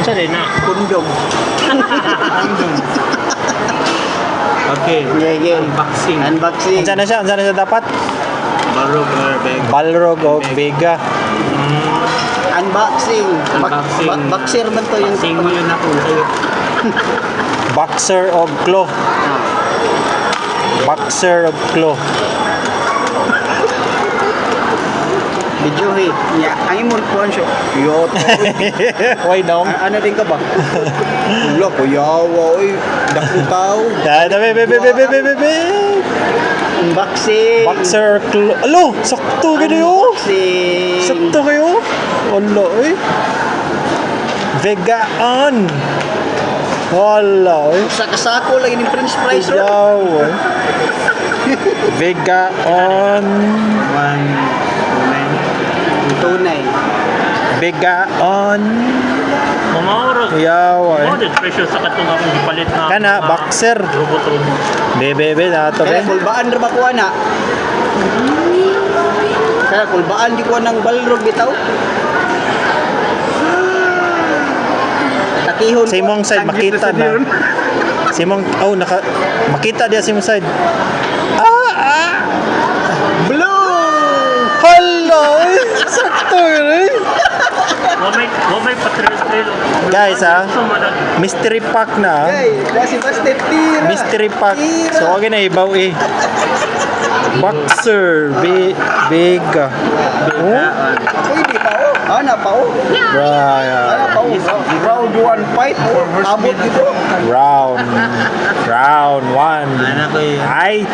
Sorry na. Kundog. Okay. Yeah. Unboxing. Unboxing. Ansa na siya dapat? Balrog or bag. Balrog o Vega. Unboxing. Unboxing. Boxer man to yung Unboxing mo yun ako. Boxer o claw. Boxer o claw. Videohe. Yeah, ang imong kuan siya. Yo. Why now? Ano din ka ba? Wala ko yawa oy. Dako tao. Be. Unboxing. Boxer or claw. Alo, sakto kayo. Unboxing. Sakto kayo. Wala eh. Vega on. Wala eh. Sa kasako lagi ni French fries. Oh. Yaw eh. Vega on. Tunay. Vega on. Mamahurog. Yaw eh. Mo din presyo sa katong akong gipalit na. Kana, boxer. Robot. Bebe, na to Kaya be. kulbaan ra ba kuha na? Kaya kulbaan di kuha ng balrog bitaw. Takihon. Sa imong side makita na. Sa imong makita dia sa imong side. Blue. Hello. Sakto eh. Wamay patril-trail. Guys, mystery pack na. Hey, kasi basta tira. Mystery pack. Tira. So wag na ibaw eh. Boxer Vega. Oh, Pwede pa oh. Ana pa oh. right. Ana pa oh. Round 1 fight oh. Abot dito. Round 1. Ana ko yun. Height.